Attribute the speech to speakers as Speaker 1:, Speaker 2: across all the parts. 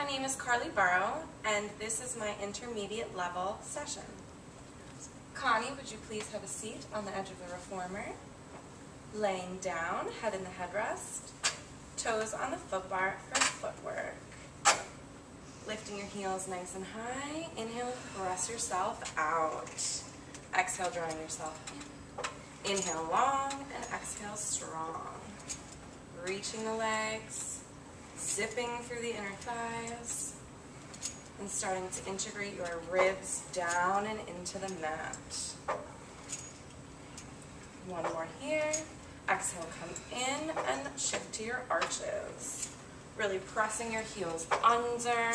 Speaker 1: my name is Carly Burrow, and this is my intermediate level session. Connie, would you please have a seat on the edge of the reformer? Laying down, head in the headrest, toes on the foot bar for footwork. Lifting your heels nice and high. Inhale, press yourself out. Exhale, drawing yourself in. Inhale long and exhale strong. Reaching the legs, zipping through the inner thighs, and starting to integrate your ribs down and into the mat. One more here. Exhale, come in and shift to your arches. Really pressing your heels under.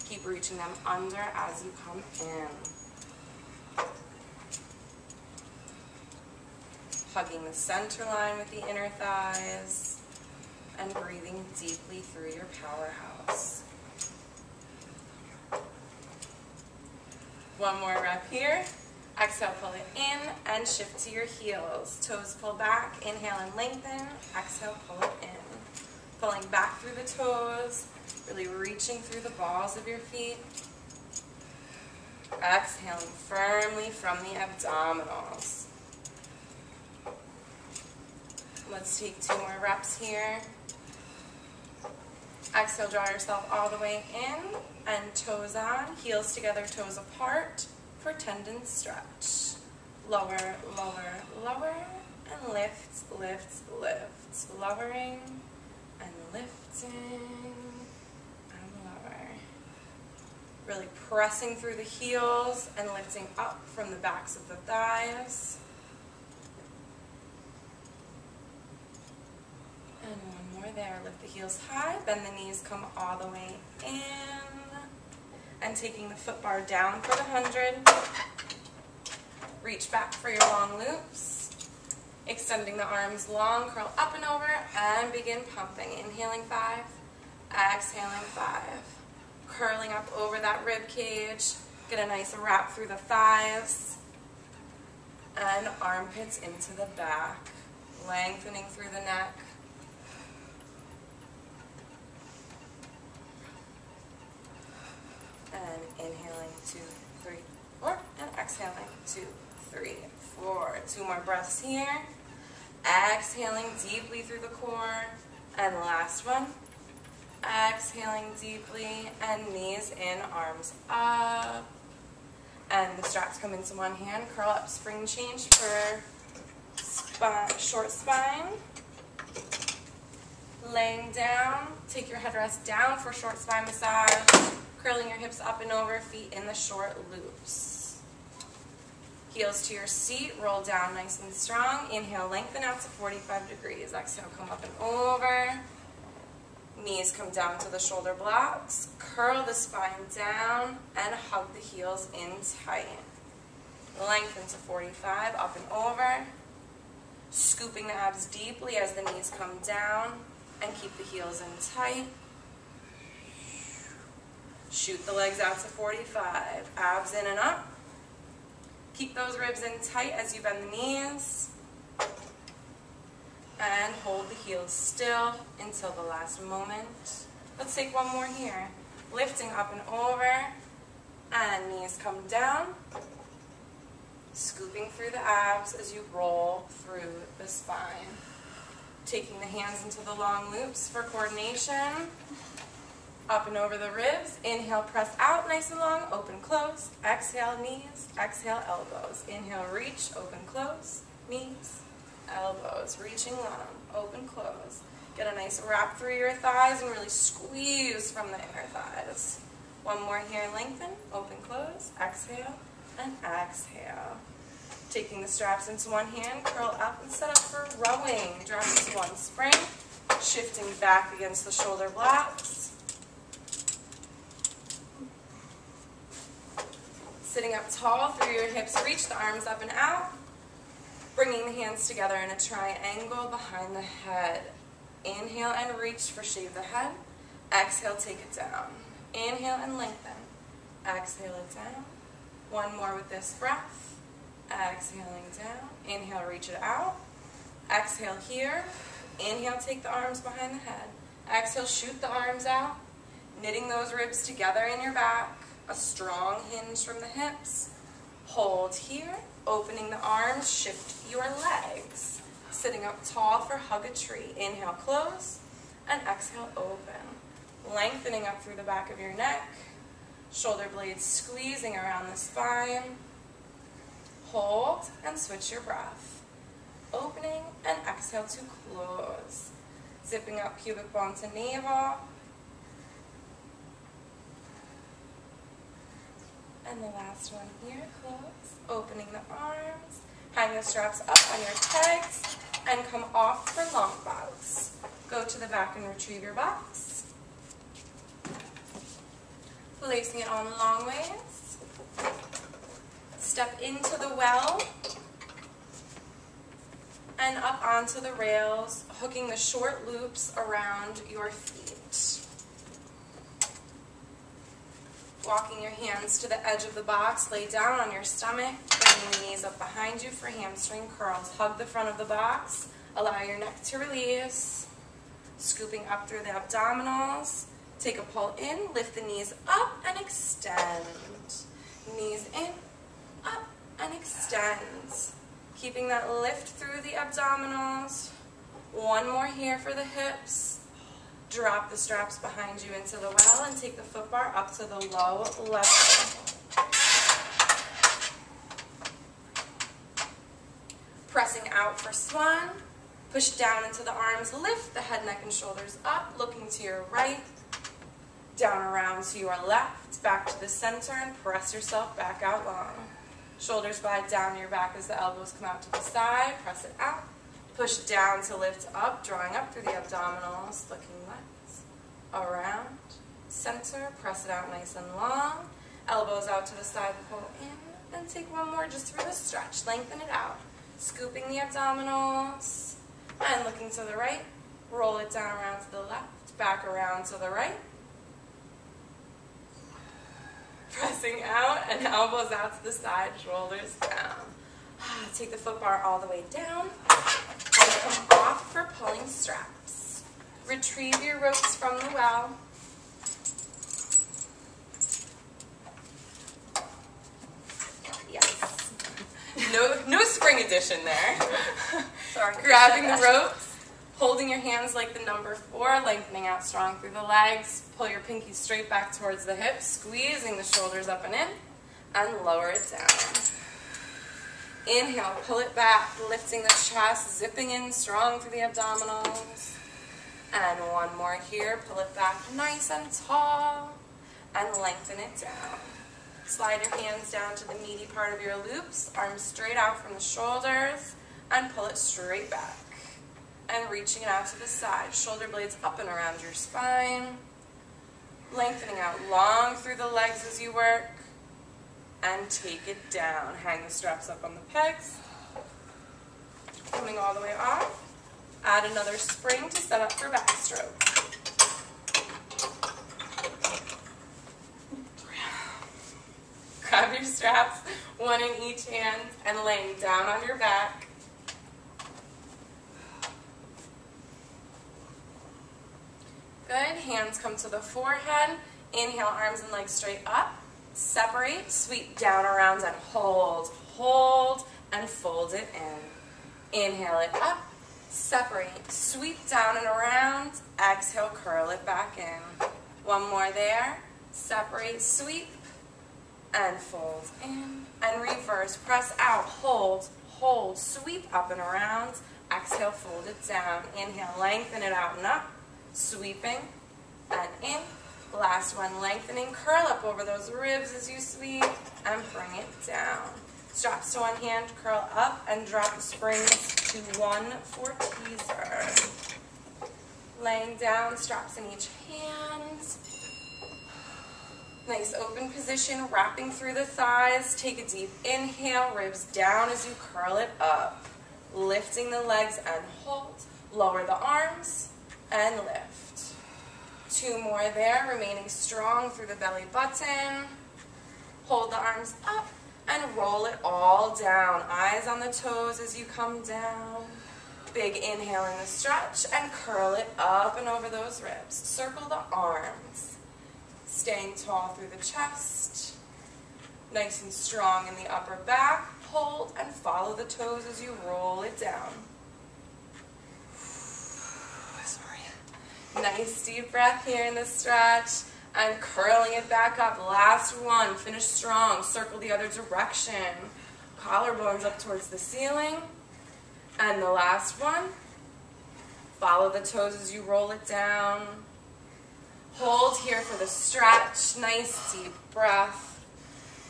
Speaker 1: Keep reaching them under as you come in. Hugging the center line with the inner thighs and breathing deeply through your powerhouse. One more rep here. Exhale, pull it in and shift to your heels. Toes pull back, inhale and lengthen. Exhale, pull it in. Pulling back through the toes, really reaching through the balls of your feet. Exhaling firmly from the abdominals. Let's take 2 more reps here. Exhale, draw yourself all the way in and toes on, heels together, toes apart for tendon stretch. Lower, lower, lower, and lift, lift, lift. Lowering and lifting and lower. Really pressing through the heels and lifting up from the backs of the thighs. And one more there. Lift the heels high, bend the knees, come all the way in. And taking the foot bar down for the 100. Reach back for your long loops. Extending the arms long, curl up and over, and begin pumping. Inhaling 5, exhaling 5. Curling up over that rib cage. Get a nice wrap through the thighs. And armpits into the back. Lengthening through the neck. And inhaling 2, 3, 4, and exhaling 2, 3, 4. 2 more breaths here. Exhaling deeply through the core. And last one. Exhaling deeply and knees in, arms up. And the straps come into one hand. Curl up, spring change for short spine. Laying down. Take your headrest down for short spine massage. Curling your hips up and over, feet in the short loops. Heels to your seat, roll down nice and strong. Inhale, lengthen out to 45 degrees. Exhale, come up and over. Knees come down to the shoulder blocks. Curl the spine down and hug the heels in tight. Lengthen to 45, up and over. Scooping the abs deeply as the knees come down and keep the heels in tight. Shoot the legs out to 45. Abs in and up. Keep those ribs in tight as you bend the knees. And hold the heels still until the last moment. Let's take one more here. Lifting up and over. And knees come down. Scooping through the abs as you roll through the spine. Taking the hands into the long loops for coordination. Up and over the ribs. Inhale, press out nice and long, open, close. Exhale, knees. Exhale, elbows. Inhale, reach, open, close. Knees, elbows. Reaching long, open, close. Get a nice wrap through your thighs and really squeeze from the inner thighs. One more here, lengthen, open, close. Exhale and exhale. Taking the straps into one hand, curl up and set up for rowing. Drop into one spring. Shifting back against the shoulder blocks. Sitting up tall through your hips, reach the arms up and out. Bringing the hands together in a triangle behind the head. Inhale and reach for shave the head. Exhale, take it down. Inhale and lengthen. Exhale it down. One more with this breath. Exhaling down. Inhale, reach it out. Exhale here. Inhale, take the arms behind the head. Exhale, shoot the arms out. knitting those ribs together in your back, a strong hinge from the hips. Hold here, opening the arms, shift your legs. Sitting up tall for hug a tree. Inhale, close, and exhale, open. Lengthening up through the back of your neck. Shoulder blades squeezing around the spine. Hold and switch your breath. Opening and exhale to close. Zipping up pubic bone to navel. And the last one here, close. Opening the arms. Hang the straps up on your pegs and come off for long box. Go to the back and retrieve your box. Placing it on long ways. Step into the well and up onto the rails, hooking the short loops around your feet. Walking your hands to the edge of the box, lay down on your stomach, bringing the knees up behind you for hamstring curls. Hug the front of the box, allow your neck to release. Scooping up through the abdominals, take a pull in, lift the knees up and extend. Knees in, up and extend. Keeping that lift through the abdominals. One more here for the hips. Drop the straps behind you into the well and take the foot bar up to the low level. Pressing out for swan. Push down into the arms, lift the head, neck, and shoulders up, looking to your right. Down around to your left, back to the center, and press yourself back out long. Shoulders glide down your back as the elbows come out to the side. Press it out. Push down to lift up, drawing up through the abdominals, looking left, around, center, press it out nice and long. Elbows out to the side, pull in, and take one more just through the stretch. Lengthen it out. Scooping the abdominals, and looking to the right. Roll it down around to the left, back around to the right. Pressing out, and elbows out to the side, shoulders down. Take the foot bar all the way down. And come off for pulling straps. Retrieve your ropes from the well. Yes. No spring edition there. Sorry. Grabbing the ropes, holding your hands like the number 4, lengthening out strong through the legs. Pull your pinkies straight back towards the hips, squeezing the shoulders up and in, and lower it down. Inhale, pull it back, lifting the chest, zipping in strong through the abdominals. And one more here, pull it back nice and tall, and lengthen it down. Slide your hands down to the meaty part of your loops, arms straight out from the shoulders, and pull it straight back. And reaching it out to the side, shoulder blades up and around your spine. Lengthening out long through the legs as you work. And take it down. Hang the straps up on the pegs. Coming all the way off. Add another spring to set up for backstroke. Grab your straps, one in each hand, and laying down on your back. Good. Hands come to the forehead. Inhale, arms and legs straight up. Separate, sweep down around and hold. Hold and fold it in. Inhale it up. Separate, sweep down and around. Exhale, curl it back in. One more there. Separate, sweep, and fold in. And reverse, press out, hold, hold, sweep up and around. Exhale, fold it down. Inhale, lengthen it out and up. Sweeping and in. Last one, lengthening, curl up over those ribs as you sweep, and bring it down. Straps to one hand, curl up, and drop the springs to one for teaser. Laying down, straps in each hand. Nice open position, wrapping through the thighs. Take a deep inhale, ribs down as you curl it up. Lifting the legs and hold. Lower the arms and lift. 2 more there, remaining strong through the belly button. Hold the arms up and roll it all down. Eyes on the toes as you come down. Big inhale in the stretch and curl it up and over those ribs. Circle the arms. Staying tall through the chest. Nice and strong in the upper back. Hold and follow the toes as you roll it down. Sorry. Nice deep breath here in the stretch. And curling it back up. Last one. Finish strong. Circle the other direction. Collarbones up towards the ceiling. And the last one. Follow the toes as you roll it down. Hold here for the stretch. Nice deep breath.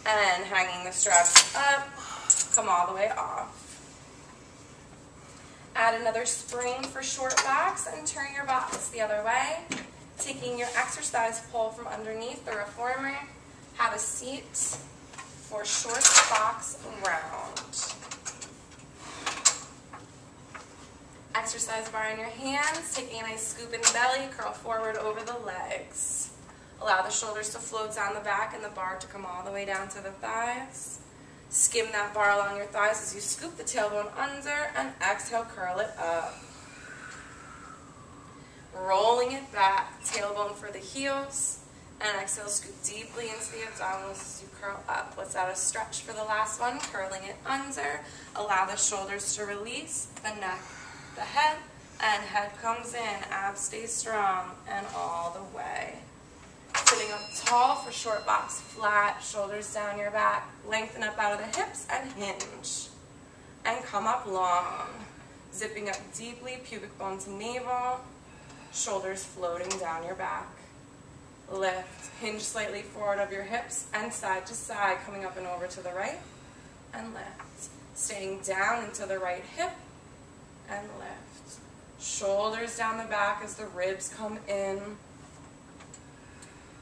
Speaker 1: And hanging the straps up. Come all the way off. Add another spring for short backs and turn your box the other way. Taking your exercise pole from underneath the reformer. Have a seat for short box round. Exercise bar in your hands, taking a nice scoop in the belly, curl forward over the legs. Allow the shoulders to float down the back and the bar to come all the way down to the thighs. Skim that bar along your thighs as you scoop the tailbone under and exhale, curl it up. Rolling it back, tailbone for the heels, and exhale, scoop deeply into the abdominals as you curl up. Let's add a stretch for the last one, curling it under. Allow the shoulders to release, the neck, the head, and head comes in. Abs stay strong and all the way. Sitting up tall for short box flat, shoulders down your back, lengthen up out of the hips and hinge. And come up long, zipping up deeply, pubic bone to navel, shoulders floating down your back. Lift, hinge slightly forward of your hips and side to side, coming up and over to the right, and lift. Staying down into the right hip, and lift. Shoulders down the back as the ribs come in.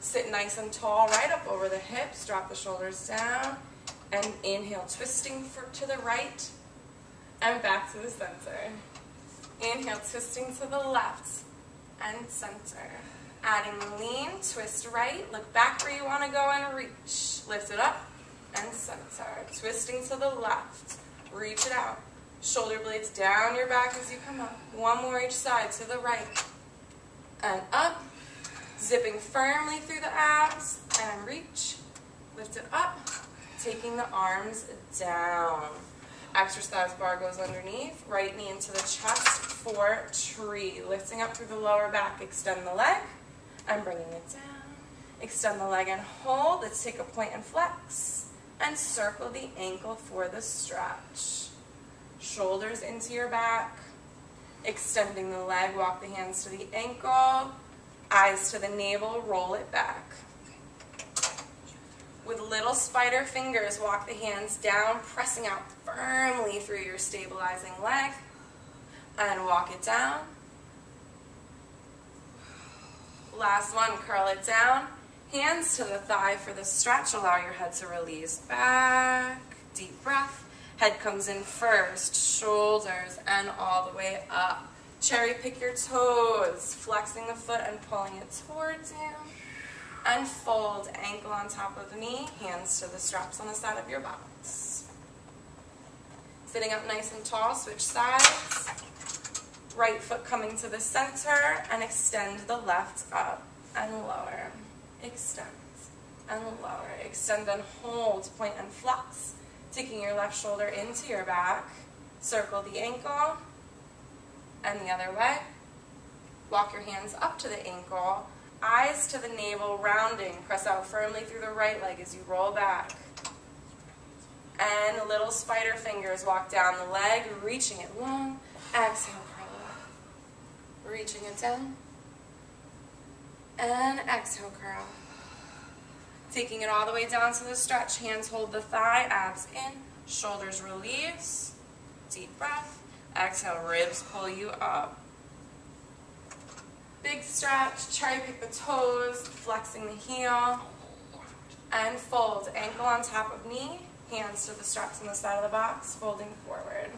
Speaker 1: Sit nice and tall, right up over the hips. Drop the shoulders down. And inhale, twisting to the right. And back to the center. Inhale, twisting to the left. And center. Adding lean, twist right. Look back where you want to go and reach. Lift it up. And center. Twisting to the left. Reach it out. Shoulder blades down your back as you come up. One more each side to the right. And up. Zipping firmly through the abs. And reach. Lift it up. Taking the arms down. Exercise bar goes underneath. Right knee into the chest for tree. Lifting up through the lower back. Extend the leg. And bringing it down. Extend the leg and hold. Let's take a point and flex. And circle the ankle for the stretch. Shoulders into your back, extending the leg, walk the hands to the ankle, eyes to the navel, roll it back. With little spider fingers, walk the hands down, pressing out firmly through your stabilizing leg, and walk it down. Last one, curl it down, hands to the thigh for the stretch, allow your head to release back, deep breath. Head comes in first, shoulders, and all the way up. Cherry pick your toes, flexing the foot and pulling it towards you. And fold, ankle on top of the knee, hands to the straps on the side of your box. Sitting up nice and tall, switch sides. Right foot coming to the center, and extend the left up and lower. Extend and lower. Extend and hold, point and flex. Taking your left shoulder into your back, circle the ankle, and the other way. Walk your hands up to the ankle, eyes to the navel, rounding. Press out firmly through the right leg as you roll back. And little spider fingers, walk down the leg, reaching it long. Exhale, curl up. Reaching it down. And exhale, curl. Taking it all the way down to the stretch. Hands hold the thigh, abs in, shoulders release. Deep breath. Exhale, ribs pull you up. Big stretch, cherry pick the toes, flexing the heel. And fold, ankle on top of knee, hands to the straps on the side of the box, folding forward.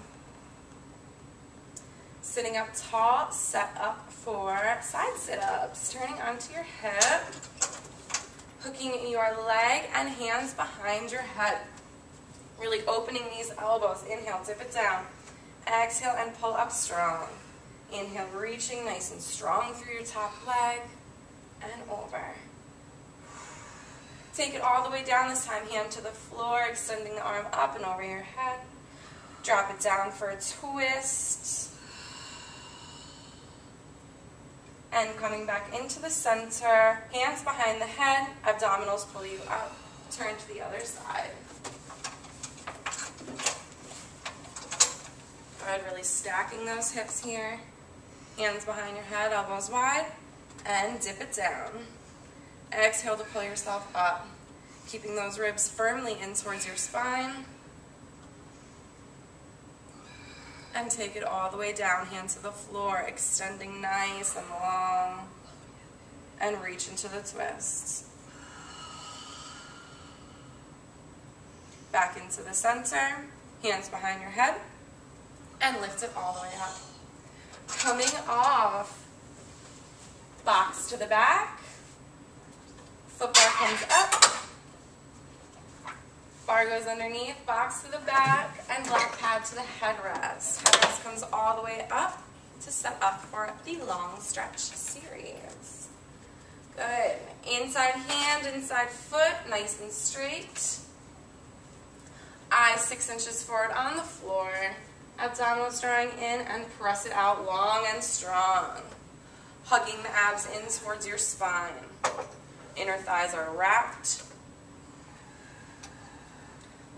Speaker 1: Sitting up tall, set up for side sit-ups. Turning onto your hip. Hooking your leg and hands behind your head. Really opening these elbows. Inhale, dip it down. Exhale and pull up strong. Inhale, reaching nice and strong through your top leg and over. Take it all the way down this time, hand to the floor, extending the arm up and over your head. Drop it down for a twist. And coming back into the center, hands behind the head, abdominals pull you up. Turn to the other side. Good, really stacking those hips here. Hands behind your head, elbows wide, and dip it down. Exhale to pull yourself up, keeping those ribs firmly in towards your spine. And take it all the way down, hand to the floor, extending nice and long. And reach into the twist. Back into the center, hands behind your head, and lift it all the way up. Coming off, box to the back. Foot bar comes up, bar goes underneath, box to the back, and black pad to the headrest. Headrest comes all the way up to set up for the long stretch series. Good. Inside hand, inside foot, nice and straight. Eyes 6 inches forward on the floor. Abdominals drawing in and press it out long and strong. Hugging the abs in towards your spine. Inner thighs are wrapped.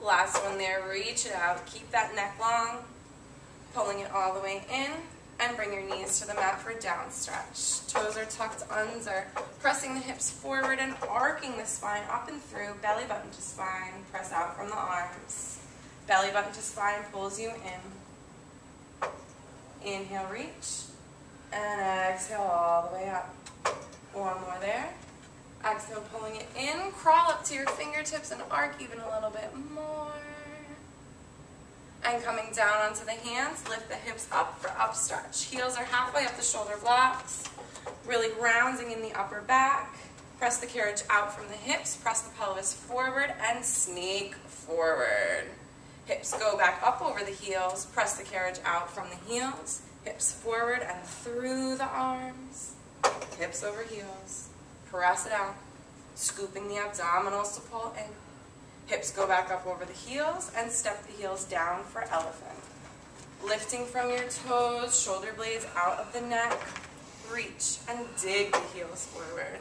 Speaker 1: Last one there, reach it out. Keep that neck long. Pulling it all the way in. And bring your knees to the mat for down stretch. Toes are tucked under. Pressing the hips forward and arcing the spine up and through. Belly button to spine. Press out from the arms. Belly button to spine pulls you in. Inhale, reach. And exhale all the way up. One more there. Exhale, pulling it in. Crawl up to your fingertips and arc even a little bit more. And coming down onto the hands, lift the hips up for up stretch. Heels are halfway up the shoulder blocks. Really rounding in the upper back. Press the carriage out from the hips. Press the pelvis forward and sneak forward. Hips go back up over the heels. Press the carriage out from the heels. Hips forward and through the arms. Hips over heels. Press it out. Scooping the abdominals to pull in. Hips go back up over the heels and step the heels down for elephant. Lifting from your toes, shoulder blades out of the neck. Reach and dig the heels forward.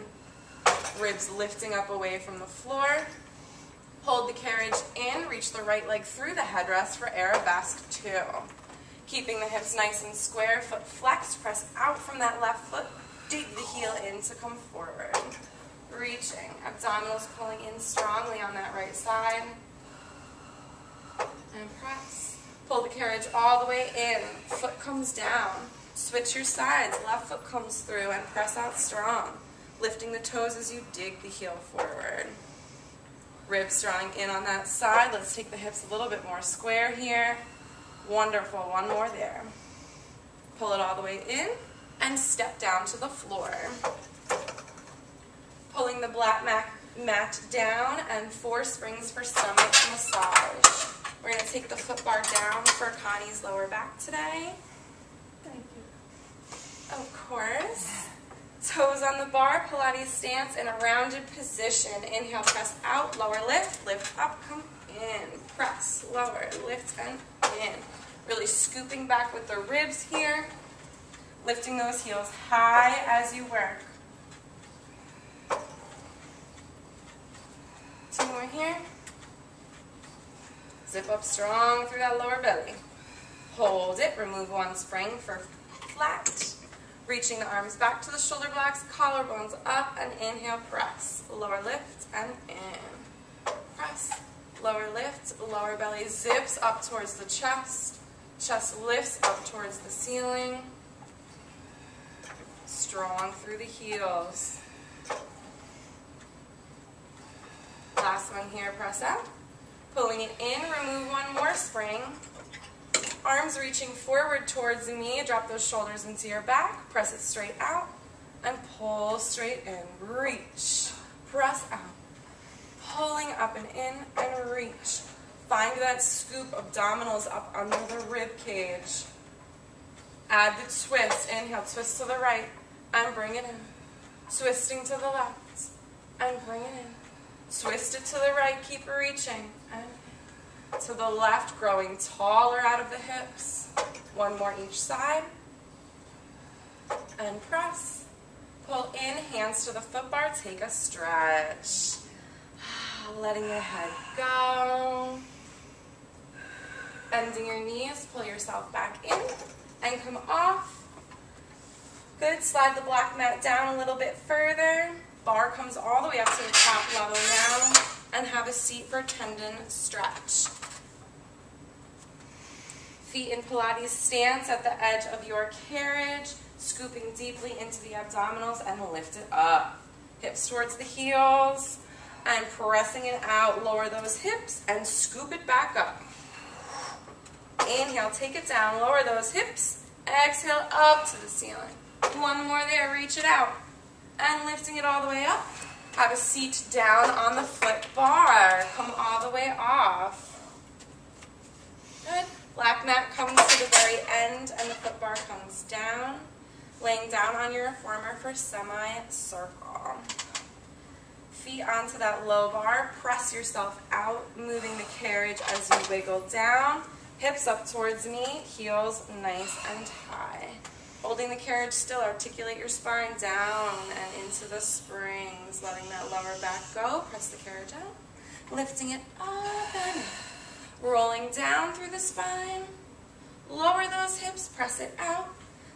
Speaker 1: Ribs lifting up away from the floor. Hold the carriage in, reach the right leg through the headrest for arabesque 2. Keeping the hips nice and square, foot flexed, press out from that left foot, dig the heel in to come forward. Reaching, abdominals pulling in strongly on that right side. And press. Pull the carriage all the way in, foot comes down. Switch your sides, left foot comes through and press out strong. Lifting the toes as you dig the heel forward. Ribs drawing in on that side. Let's take the hips a little bit more square here. Wonderful, one more there. Pull it all the way in and step down to the floor. Pulling the black mat down and 4 springs for stomach massage. We're going to take the foot bar down for Connie's lower back today. Thank you. Of course. Toes on the bar, Pilates stance in a rounded position. Inhale, press out, lower lift, lift up, come in. Press, lower, lift, and in. Really scooping back with the ribs here. Lifting those heels high as you work. 2 more here. Zip up strong through that lower belly. Hold it, remove 1 spring for flat. Reaching the arms back to the shoulder blocks, collarbones up, and inhale, press. Lower lift, and in. Press. Lower lift, lower belly zips up towards the chest. Chest lifts up towards the ceiling. Strong through the heels. Last one here, press out. Pulling it in, remove 1 more spring. Arms reaching forward towards the knee. Drop those shoulders into your back. Press it straight out. And pull straight in. Reach. Press out. Pulling up and in and reach. Find that scoop, abdominals up under the rib cage. Add the twist. Inhale, twist to the right. And bring it in. Twisting to the left. And bring it in. Twist it to the right, keep reaching. And to the left, growing taller out of the hips. One more each side. And press. Pull in, hands to the foot bar, take a stretch. Letting your head go. Bending your knees, pull yourself back in and come off. Good, slide the black mat down a little bit further. Bar comes all the way up to the top level now, and have a seat for tendon stretch. Feet in Pilates stance at the edge of your carriage, scooping deeply into the abdominals and lift it up. Hips towards the heels, and pressing it out. Lower those hips and scoop it back up. Inhale, take it down, lower those hips. Exhale, up to the ceiling. One more there, reach it out. And lifting it all the way up. Have a seat down on the foot bar. Come all the way off. Good. Black mat comes to the very end and the foot bar comes down. Laying down on your reformer for semi-circle. Feet onto that low bar. Press yourself out, moving the carriage as you wiggle down. Hips up towards me, heels nice and high. Holding the carriage still, articulate your spine down and into the springs, letting that lower back go. Press the carriage out, lifting it up and rolling down through the spine. Lower those hips, press it out,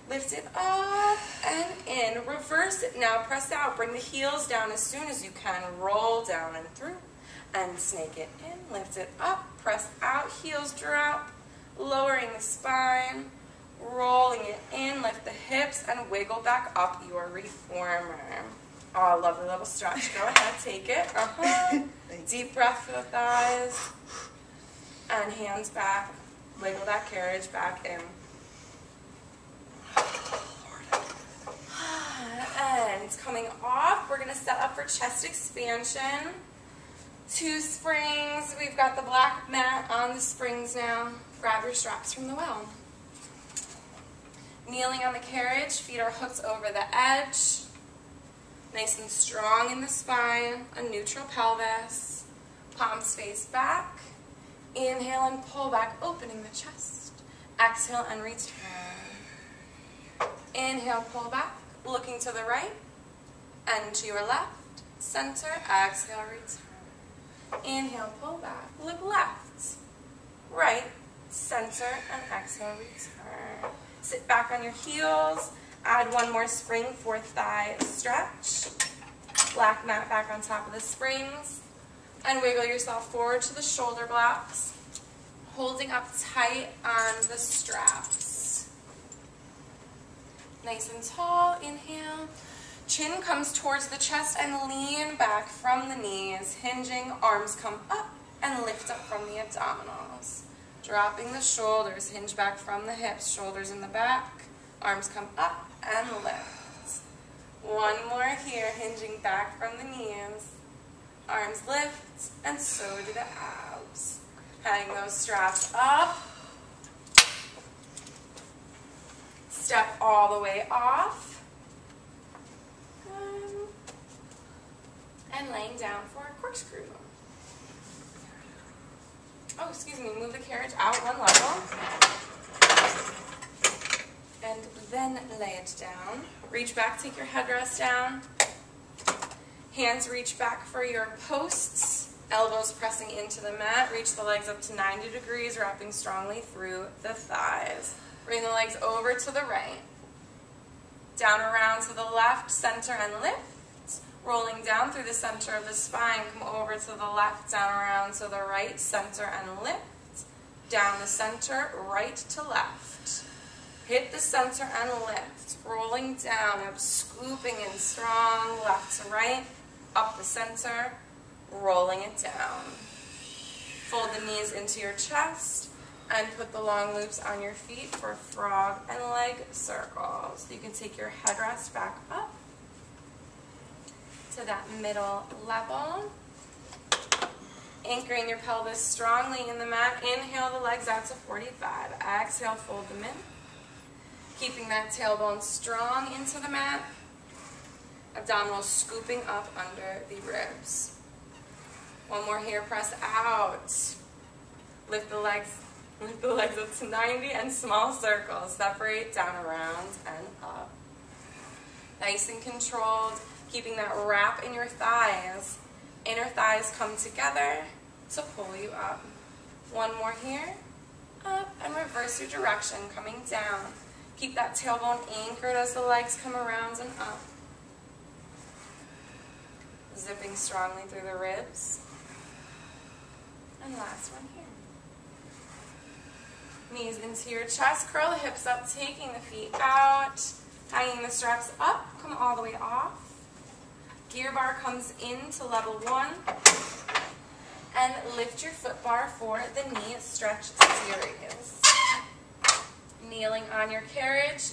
Speaker 1: lift it up and in. Reverse it now, press out, bring the heels down as soon as you can. Roll down and through and snake it in, lift it up, press out, heels drop, lowering the spine. Rolling it in, lift the hips, and wiggle back up your reformer. Oh, lovely little stretch. Go ahead, take it. Deep breath for the thighs. And hands back. Wiggle that carriage back in. And coming off, we're going to set up for chest expansion. 2 springs. We've got the black mat on the springs now. Grab your straps from the well. Kneeling on the carriage, feet are hooked over the edge. Nice and strong in the spine, a neutral pelvis. Palms face back. Inhale and pull back, opening the chest. Exhale and return. Inhale, pull back, looking to the right and to your left. Center, exhale, return. Inhale, pull back, look left, right, center, and exhale, return. Sit back on your heels, add one more spring for thigh stretch. Black mat back on top of the springs. And wiggle yourself forward to the shoulder blocks, holding up tight on the straps. Nice and tall, inhale. Chin comes towards the chest and lean back from the knees, hinging, arms come up and lift up from the abdominals. Dropping the shoulders, hinge back from the hips, shoulders in the back, arms come up and lift. One more here, hinging back from the knees, arms lift, and so do the abs. Hang those straps up. Step all the way off. And laying down for a corkscrew. Oh, excuse me, move the carriage out one level. And then lay it down. Reach back, take your headrest down. Hands reach back for your posts. Elbows pressing into the mat. Reach the legs up to 90 degrees, wrapping strongly through the thighs. Bring the legs over to the right. Down around to the left, center, and lift. Rolling down through the center of the spine, come over to the left, down around to the right, center, and lift. Down the center, right to left. Hit the center and lift. Rolling down, up, scooping in strong, left to right, up the center, rolling it down. Fold the knees into your chest, and put the long loops on your feet for frog and leg circles. You can take your headrest back up to that middle level. Anchoring your pelvis strongly in the mat. Inhale the legs out to 45. Exhale, fold them in. Keeping that tailbone strong into the mat. Abdominals scooping up under the ribs. One more here, press out. Lift the legs up to 90 and small circles. Separate, down, around, and up. Nice and controlled, keeping that wrap in your thighs. Inner thighs come together to pull you up. One more here, up, and reverse your direction, coming down. Keep that tailbone anchored as the legs come around and up. Zipping strongly through the ribs. And last one here. Knees into your chest, curl the hips up, taking the feet out, hanging the straps up, come all the way off. Gear bar comes into level 1, and lift your foot bar for the knee stretch series. Kneeling on your carriage,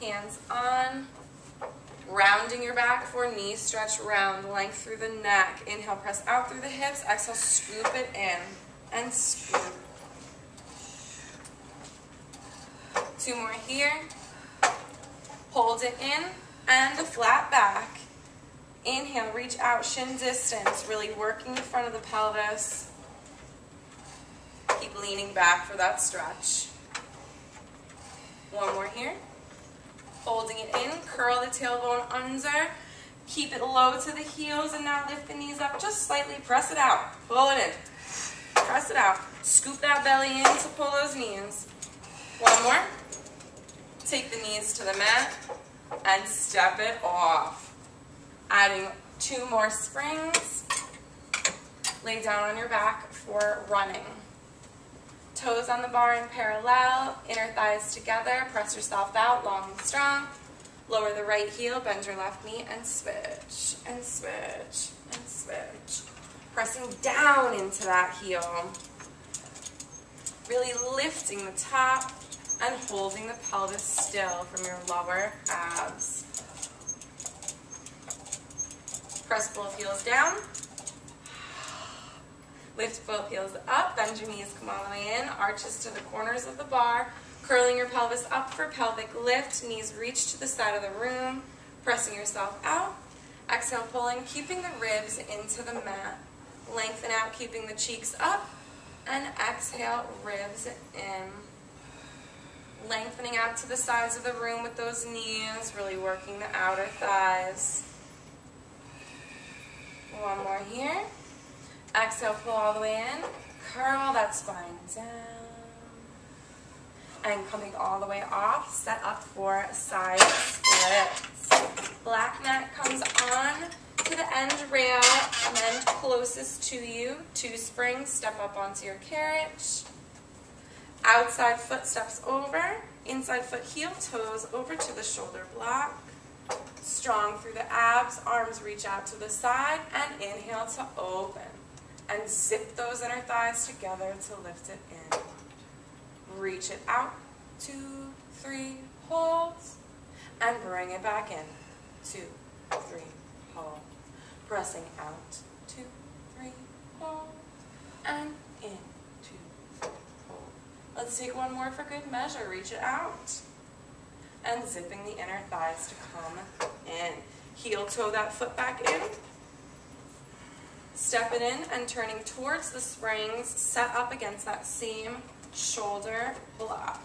Speaker 1: hands on, rounding your back for knee stretch round, length through the neck. Inhale, press out through the hips, exhale, scoop it in, and scoop. 2 more here. Hold it in, and a flat back. Inhale, reach out, shin distance, really working the front of the pelvis. Keep leaning back for that stretch. 1 more here. Holding it in, curl the tailbone under. Keep it low to the heels, and now lift the knees up just slightly. Press it out. Pull it in. Press it out. Scoop that belly in to pull those knees. 1 more. Take the knees to the mat and step it off. Adding 2 more springs. Lay down on your back for running. Toes on the bar in parallel, inner thighs together. Press yourself out, long and strong. Lower the right heel, bend your left knee, and switch, and switch, and switch. Pressing down into that heel. Really lifting the top and holding the pelvis still from your lower abs. Press both heels down. Lift both heels up, bend your knees, come all the way in, arches to the corners of the bar, curling your pelvis up for pelvic lift, knees reach to the side of the room, pressing yourself out. Exhale, pulling, keeping the ribs into the mat. Lengthen out, keeping the cheeks up, and exhale, ribs in. Lengthening out to the sides of the room with those knees, really working the outer thighs. 1 more here. Exhale, pull all the way in. Curl that spine down. And coming all the way off, set up for side splits. Black mat comes on to the end rail, and closest to you. 2 springs, step up onto your carriage. Outside foot steps over, inside foot heel toes over to the shoulder block. Strong through the abs, arms reach out to the side, and inhale to open. And zip those inner thighs together to lift it in. Reach it out, 2, 3, hold, and bring it back in. 2, 3, hold. Pressing out, 2, 3, hold, and in. Let's take 1 more for good measure. Reach it out. And zipping the inner thighs to come in. Heel toe that foot back in. Step it in and turning towards the springs, set up against that same shoulder block.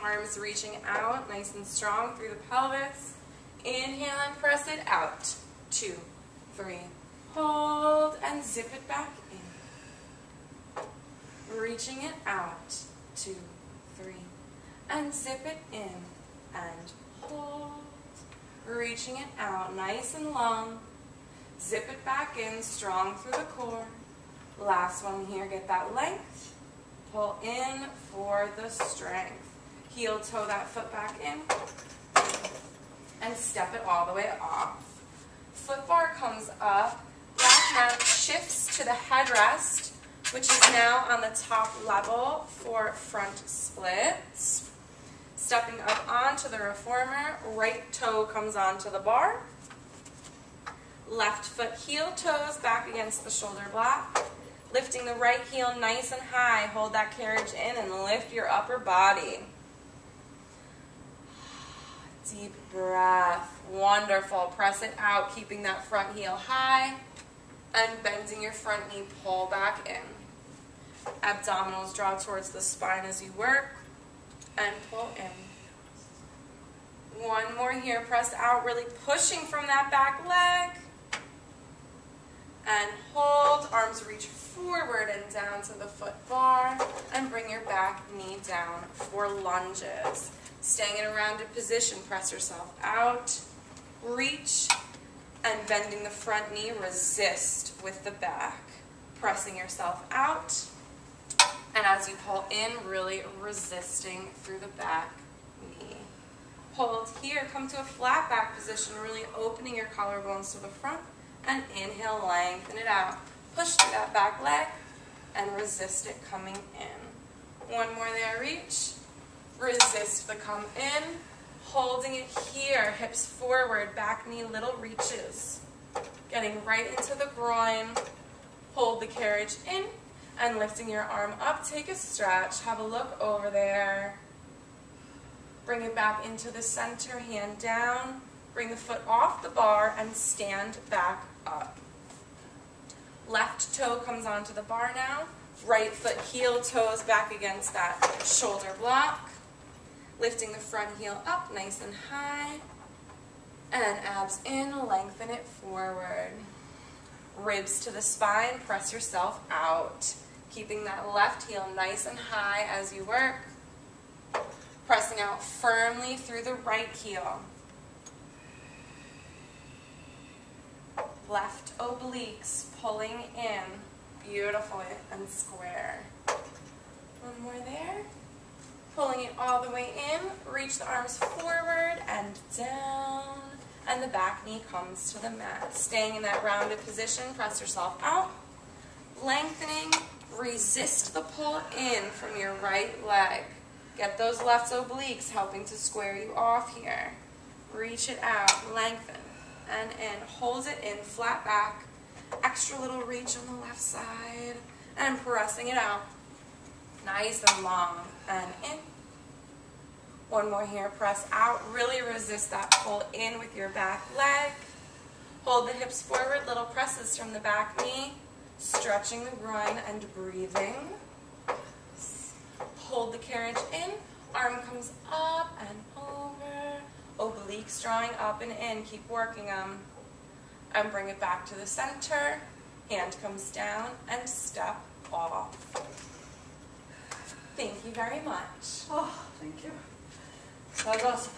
Speaker 1: Arms reaching out, nice and strong through the pelvis. Inhale and press it out. 2, 3, hold, and zip it back in. Reaching it out, 2, 3, and zip it in, and hold. Reaching it out, nice and long. Zip it back in, strong through the core. Last one here, get that length. Pull in for the strength. Heel toe that foot back in, and step it all the way off. Foot bar comes up, black mat shifts to the headrest, which is now on the top level for front splits. Stepping up onto the reformer, right toe comes onto the bar. Left foot heel toes back against the shoulder block. Lifting the right heel nice and high, hold that carriage in and lift your upper body. Deep breath, wonderful. Press it out, keeping that front heel high. And bending your front knee, pull back in. Abdominals draw towards the spine as you work. And pull in. One more here, press out, really pushing from that back leg. And hold, arms reach forward and down to the foot bar. And bring your back knee down for lunges. Staying in a rounded position, press yourself out. Reach, and bending the front knee, resist with the back. Pressing yourself out. And as you pull in, really resisting through the back knee. Hold here, come to a flat back position, really opening your collarbones to the front. And inhale, lengthen it out. Push through that back leg and resist it coming in. One more there, reach. Resist the come in. Holding it here, hips forward, back knee, little reaches. Getting right into the groin. Hold the carriage in and lifting your arm up. Take a stretch, have a look over there. Bring it back into the center, hand down. Bring the foot off the bar and stand back up. Left toe comes onto the bar now. Right foot heel toes back against that shoulder block. Lifting the front heel up nice and high. And abs in, lengthen it forward. Ribs to the spine, press yourself out. Keeping that left heel nice and high as you work. Pressing out firmly through the right heel. Left obliques pulling in beautifully and square. One more there. Pulling it all the way in, reach the arms forward and down, and the back knee comes to the mat. Staying in that rounded position, press yourself out. Lengthening, resist the pull in from your right leg. Get those left obliques helping to square you off here. Reach it out, lengthen, and in. Hold it in, flat back. Extra little reach on the left side, and pressing it out. Nice and long, and in. One more here, press out. Really resist that pull in with your back leg. Hold the hips forward, little presses from the back knee. Stretching the groin and breathing. Hold the carriage in. Arm comes up and over. Obliques drawing up and in. Keep working them. And bring it back to the center. Hand comes down and step off. Thank you very much.
Speaker 2: Oh, thank you. That was awesome.